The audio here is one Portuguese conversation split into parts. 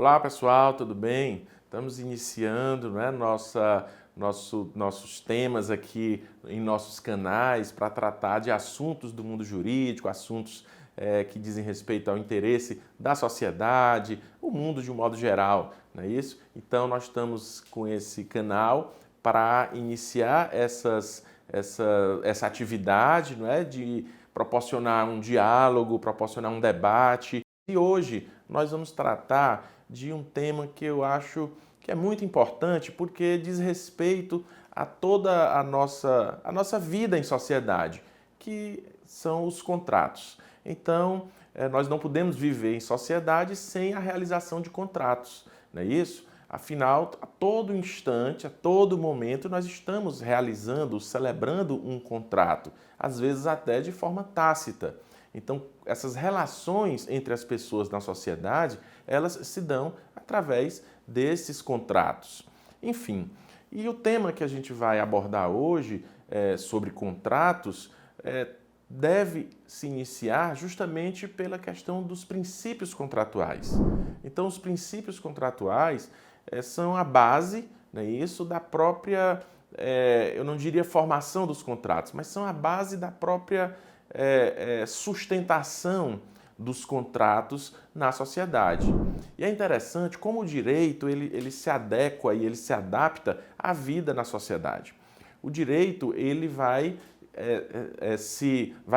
Olá pessoal, tudo bem? Estamos iniciando, né, nossos temas aqui em nossos canais para tratar de assuntos do mundo jurídico, assuntos que dizem respeito ao interesse da sociedade, o mundo de um modo geral, não é isso? Então nós estamos com esse canal para iniciar essa atividade, não é, de proporcionar um diálogo, proporcionar um debate. E hoje nós vamos tratar de um tema que eu acho que é muito importante porque diz respeito a toda a nossa vida em sociedade, que são os contratos. Então, nós não podemos viver em sociedade sem a realização de contratos, não é isso? Afinal, a todo instante, a todo momento, nós estamos realizando, celebrando um contrato, às vezes até de forma tácita. Então, essas relações entre as pessoas na sociedade, elas se dão através desses contratos. Enfim, e o tema que a gente vai abordar hoje sobre contratos deve se iniciar justamente pela questão dos princípios contratuais. Então, os princípios contratuais são a base, não é isso, da própria, eu não diria formação dos contratos, mas são a base da própria sustentação dos contratos na sociedade. E é interessante como o direito ele se adequa e ele se adapta à vida na sociedade. O direito ele vai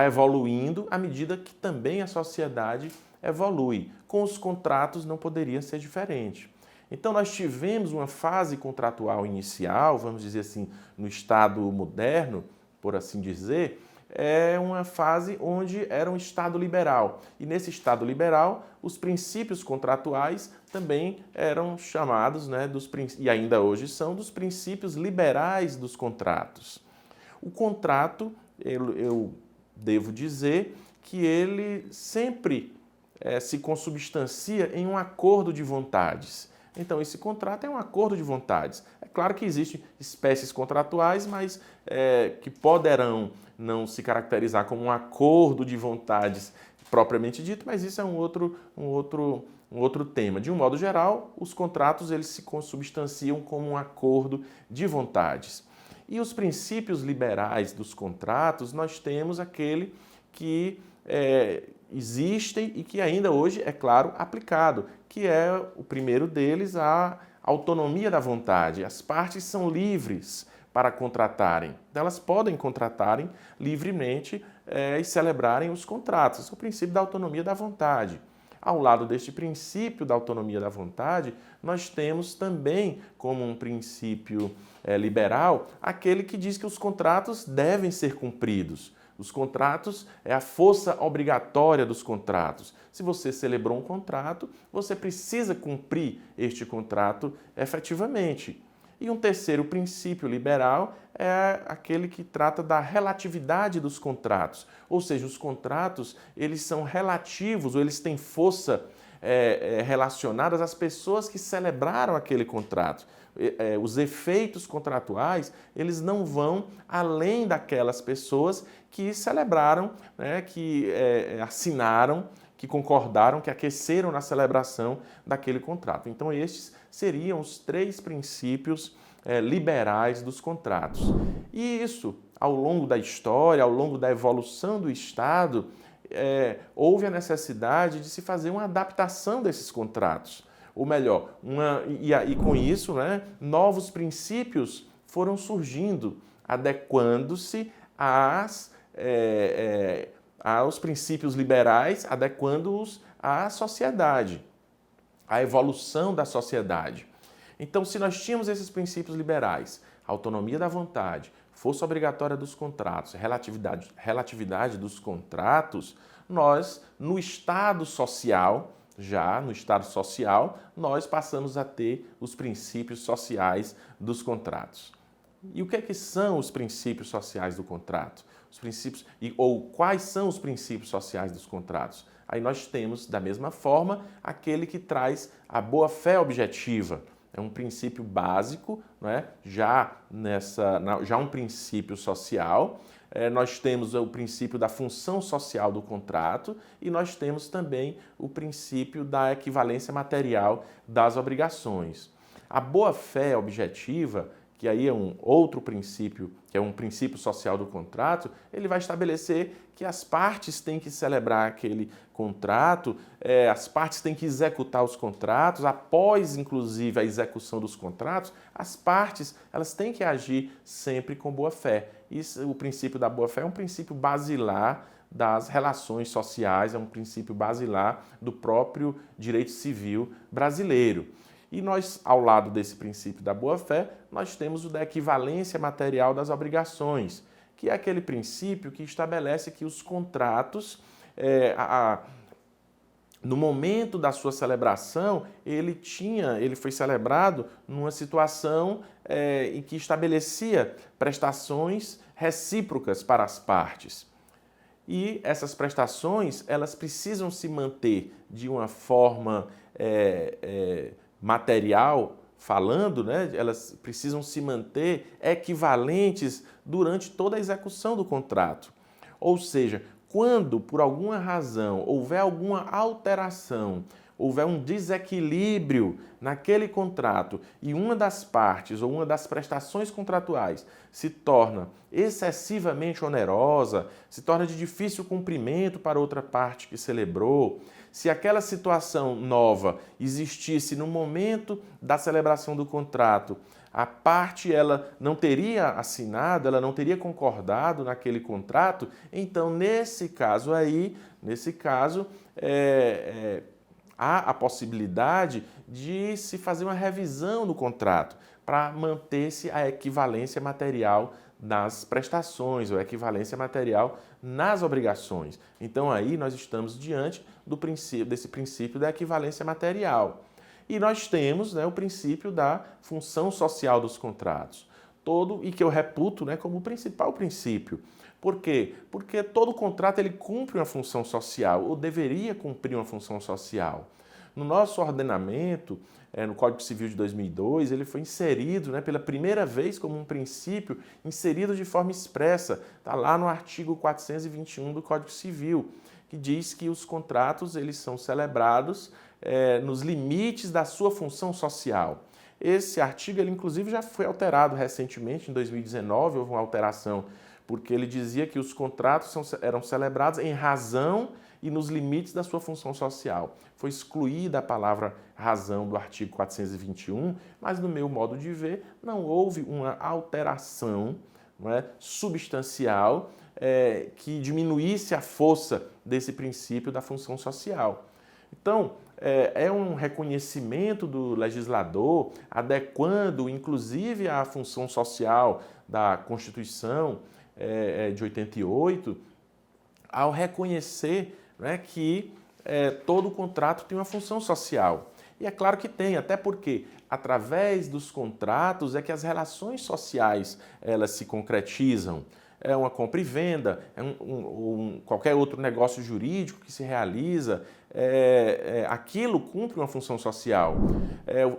evoluindo à medida que também a sociedade evolui. Com os contratos não poderia ser diferente. Então nós tivemos uma fase contratual inicial, vamos dizer assim, no Estado moderno, por assim dizer, é uma fase onde era um Estado liberal. E nesse Estado liberal, os princípios contratuais também eram chamados, né, e ainda hoje são, dos princípios liberais dos contratos. O contrato, eu devo dizer que ele sempre se consubstancia em um acordo de vontades. Então, esse contrato é um acordo de vontades. É claro que existem espécies contratuais, mas que poderão não se caracterizar como um acordo de vontades propriamente dito, mas isso é um outro tema. De um modo geral, os contratos eles se consubstanciam como um acordo de vontades. E os princípios liberais dos contratos, nós temos aquele que existem e que ainda hoje, é claro, aplicado, que é o primeiro deles, a autonomia da vontade. As partes são livres para contratarem. Elas podem contratarem livremente e celebrarem os contratos. Esse é o princípio da autonomia da vontade. Ao lado deste princípio da autonomia da vontade, nós temos também, como um princípio liberal, aquele que diz que os contratos devem ser cumpridos. Os contratos é a força obrigatória dos contratos. Se você celebrou um contrato, você precisa cumprir este contrato efetivamente. E um terceiro princípio liberal é aquele que trata da relatividade dos contratos. Ou seja, os contratos eles são relativos, ou eles têm força relacionadas às pessoas que celebraram aquele contrato. Os efeitos contratuais eles não vão além daquelas pessoas que celebraram, né, que assinaram, que concordaram, que aqueceram na celebração daquele contrato. Então, estes seriam os três princípios liberais dos contratos. E isso, ao longo da história, ao longo da evolução do Estado, houve a necessidade de se fazer uma adaptação desses contratos. Ou melhor, e com isso, né, novos princípios foram surgindo, adequando-se aos princípios liberais, adequando-os à sociedade, à evolução da sociedade. Então, se nós tínhamos esses princípios liberais, autonomia da vontade, força obrigatória dos contratos, relatividade dos contratos, nós, no Estado social, nós passamos a ter os princípios sociais dos contratos. E o que é que são os princípios sociais do contrato? Os princípios, ou quais são os princípios sociais dos contratos? Aí nós temos, da mesma forma, aquele que traz a boa-fé objetiva. É um princípio básico, não é? Já um princípio social, nós temos o princípio da função social do contrato e nós temos também o princípio da equivalência material das obrigações. A boa-fé objetiva, que aí é um outro princípio, que é um princípio social do contrato, ele vai estabelecer que as partes têm que celebrar aquele contrato, as partes têm que executar os contratos, após, inclusive, a execução dos contratos, as partes elas têm que agir sempre com boa-fé. O princípio da boa-fé é um princípio basilar das relações sociais, é um princípio basilar do próprio direito civil brasileiro. E nós, ao lado desse princípio da boa-fé, nós temos o da equivalência material das obrigações, que é aquele princípio que estabelece que os contratos, no momento da sua celebração, ele foi celebrado numa situação em que estabelecia prestações recíprocas para as partes. E essas prestações, elas precisam se manter de uma forma material falando, né? Elas precisam se manter equivalentes durante toda a execução do contrato. Ou seja, quando por alguma razão houver alguma alteração, houver um desequilíbrio naquele contrato e uma das partes ou uma das prestações contratuais se torna excessivamente onerosa, se torna de difícil cumprimento para outra parte que celebrou, se aquela situação nova existisse no momento da celebração do contrato, a parte ela não teria assinado, ela não teria concordado naquele contrato, então nesse caso há a possibilidade de se fazer uma revisão no contrato para manter-se a equivalência material nas prestações, ou equivalência material nas obrigações. Então aí nós estamos diante desse princípio da equivalência material. E nós temos, né, o princípio da função social dos contratos, e que eu reputo, né, como o principal princípio. Por quê? Porque todo contrato ele cumpre uma função social, ou deveria cumprir uma função social. No nosso ordenamento, no Código Civil de 2002, ele foi inserido, né, pela primeira vez como um princípio, inserido de forma expressa. Está lá no artigo 421 do Código Civil, que diz que os contratos eles são celebrados nos limites da sua função social. Esse artigo, ele inclusive já foi alterado recentemente, em 2019, houve uma alteração, porque ele dizia que os contratos eram celebrados em razão e nos limites da sua função social. Foi excluída a palavra razão do artigo 421, mas no meu modo de ver, não houve uma alteração, não é, substancial que diminuísse a força desse princípio da função social. Então, é um reconhecimento do legislador, adequando inclusive a função social da Constituição de 88, ao reconhecer, né, que todo contrato tem uma função social. E é claro que tem, até porque através dos contratos é que as relações sociais elas se concretizam. É uma compra e venda, qualquer outro negócio jurídico que se realiza, aquilo cumpre uma função social.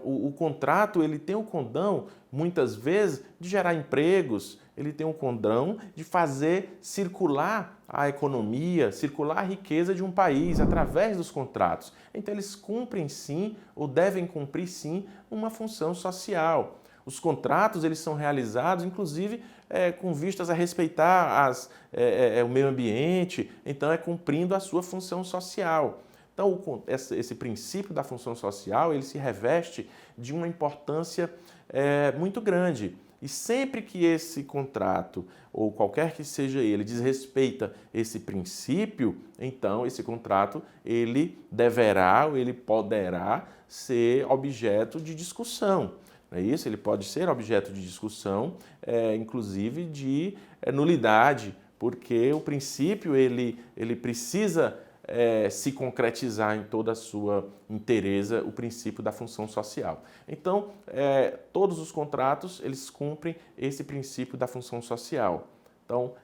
O contrato ele tem o condão, muitas vezes, de gerar empregos, ele tem o condão de fazer circular a economia, circular a riqueza de um país através dos contratos. Então eles cumprem sim, ou devem cumprir sim, uma função social. Os contratos eles são realizados, inclusive, com vistas a respeitar o meio ambiente, então é cumprindo a sua função social. Então, esse princípio da função social, ele se reveste de uma importância muito grande. E sempre que esse contrato, ou qualquer que seja ele, desrespeita esse princípio, então esse contrato ele deverá ou ele poderá ser objeto de discussão. Não é isso? Ele pode ser objeto de discussão, inclusive de nulidade, porque o princípio ele precisa se concretizar em toda a sua inteireza, o princípio da função social. Então, todos os contratos eles cumprem esse princípio da função social. Então,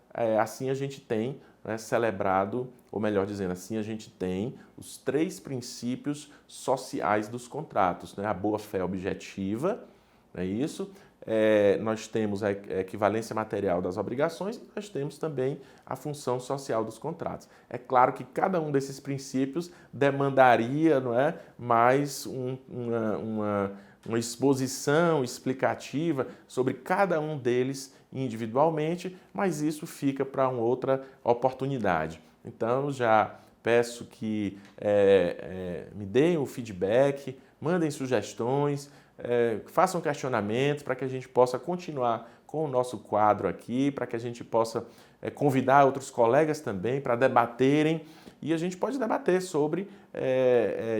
assim a gente tem, né, celebrado, ou melhor dizendo, assim a gente tem os 3 princípios sociais dos contratos, né? A boa-fé objetiva, não é isso? nós temos a equivalência material das obrigações e nós temos também a função social dos contratos. É claro que cada um desses princípios demandaria, não é, mais uma exposição explicativa sobre cada um deles individualmente, mas isso fica para uma outra oportunidade. Então, já peço que me deem o feedback, mandem sugestões, façam questionamentos para que a gente possa continuar com o nosso quadro aqui, para que a gente possa convidar outros colegas também para debaterem, e a gente pode debater sobre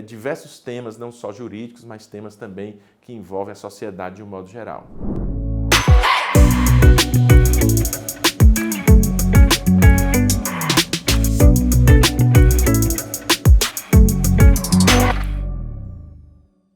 diversos temas, não só jurídicos, mas temas também que envolvem a sociedade de um modo geral.